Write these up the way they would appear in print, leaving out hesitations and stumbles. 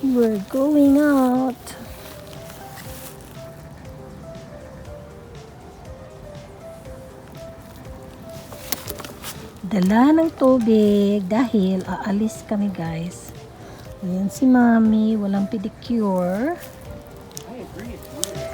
We're going out. Dala ng tubig dahil aalis kami guys. Ayan si Mami, walang pedicure. I agree. It's weird.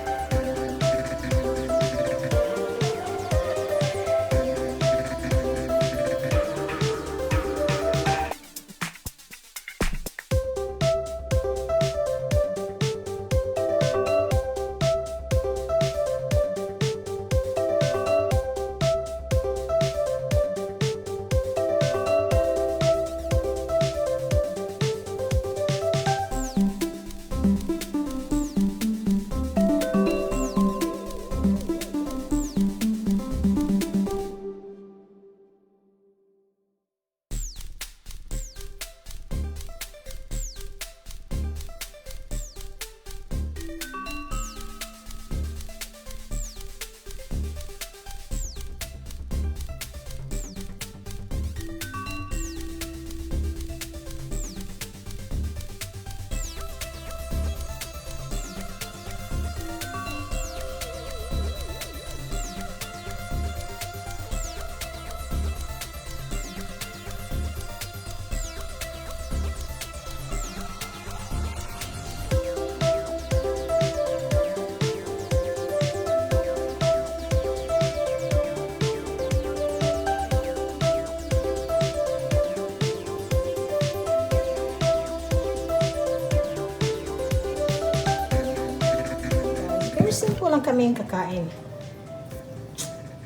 Very simple lang kami yung kakain.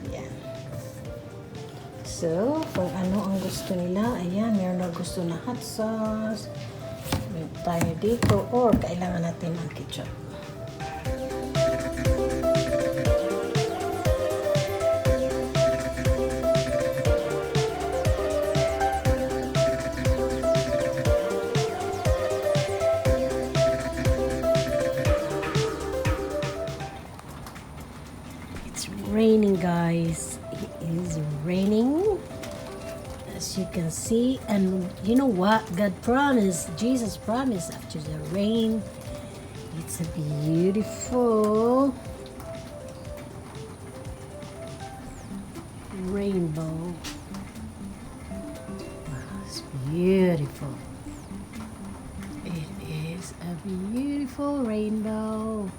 Ayan. So, kung ano ang gusto nila, ayan, meron na gusto na hot sauce. Meron tayo dito, or kailangan natin ng ketchup. Raining guys, it is raining as you can see, and you know what, God promised, Jesus promised, after the rain it's a beautiful rainbow. Wow, it's beautiful. It is a beautiful rainbow.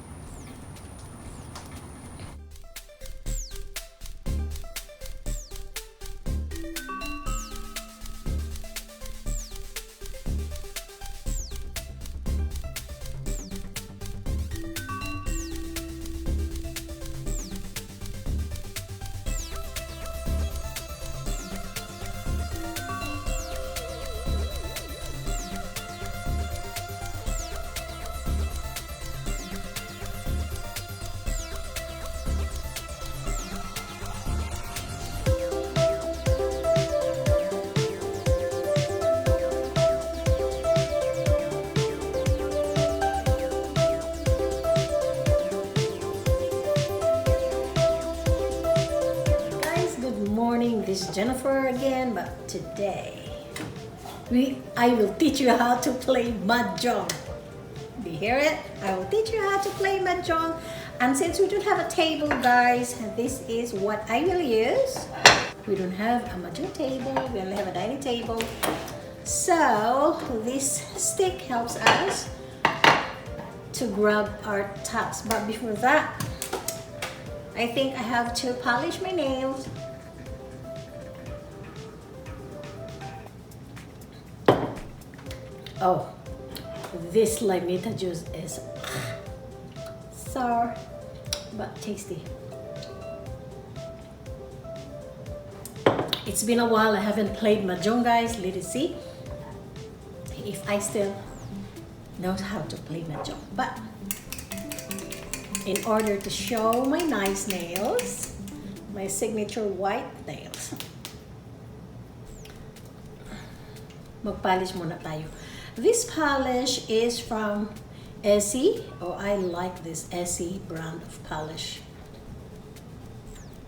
This is Jennifer again, but today I will teach you how to play Mahjong. Do you hear it? I will teach you how to play Mahjong. And since we don't have a table, guys, this is what I will use. We don't have a Mahjong table, we only have a dining table. So this stick helps us to grab our tops. But before that, I think I have to polish my nails. Oh, this limita juice is sour but tasty. It's been a while I haven't played Mahjong, guys. Let us see if I still know how to play Mahjong. But in order to show my nice nails, my signature white nails, magpolish muna tayo. This polish is from Essie, or I like this Essie brand of polish.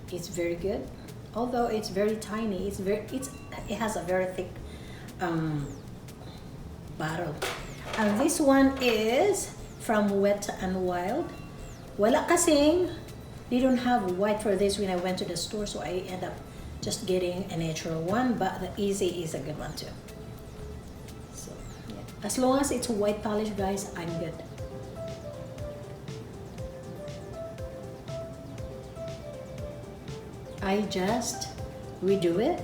It's very good, although it's very tiny. It has a very thick bottle. And this one is from Wet and Wild. Wala kasing, they don't have white for this when I went to the store, so I end up just getting a natural one, but the Easy is a good one too. So, yeah. As long as it's white polish, guys, I'm good. I just redo it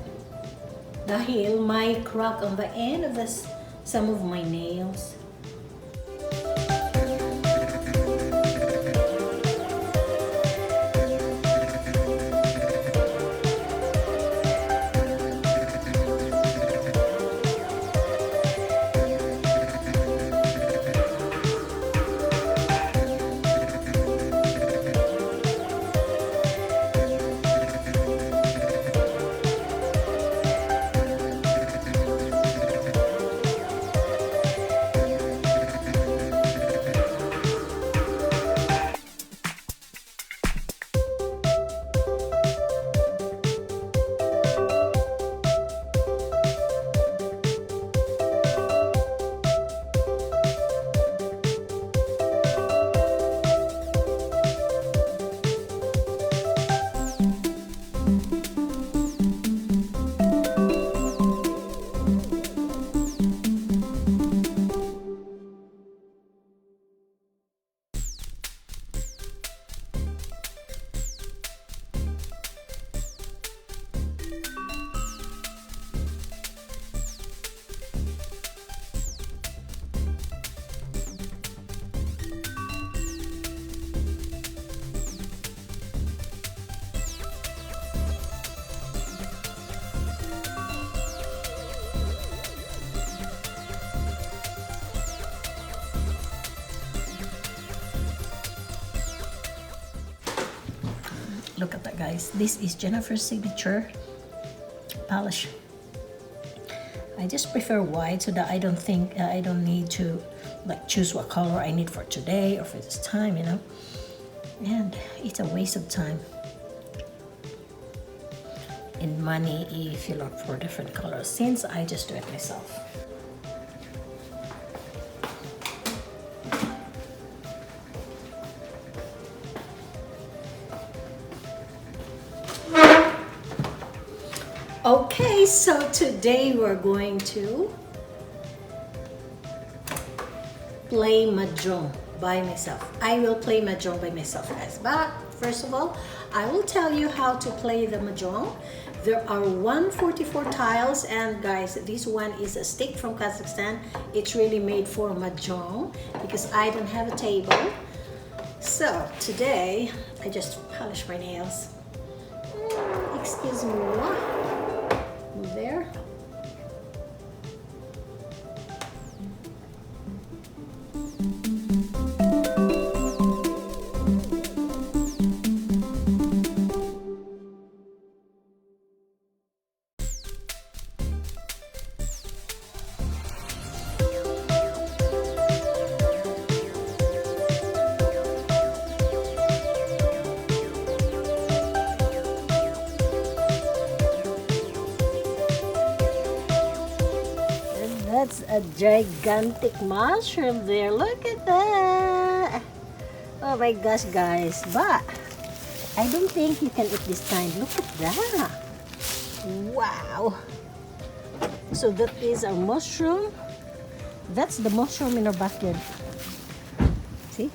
dahil may crack on the end of some of my nails. Look at that, guys. This is Jennifer's signature polish. I just prefer white so that I don't think I don't need to like choose what color I need for today or for this time, you know. And it's a waste of time and money if you look for different colors, since I just do it myself. Okay, so today we're going to play Mahjong by myself. I will play Mahjong by myself, guys. But first of all, I will tell you how to play the Mahjong. There are 144 tiles, and guys, this one is a stick from Kazakhstan. It's really made for Mahjong because I don't have a table. So today, I just polish my nails. Excuse me. There. That's a gigantic mushroom there. Look at that. Oh my gosh, guys. But I don't think you can eat this kind. Look at that. Wow. So that is our mushroom. That's the mushroom in our backyard. See?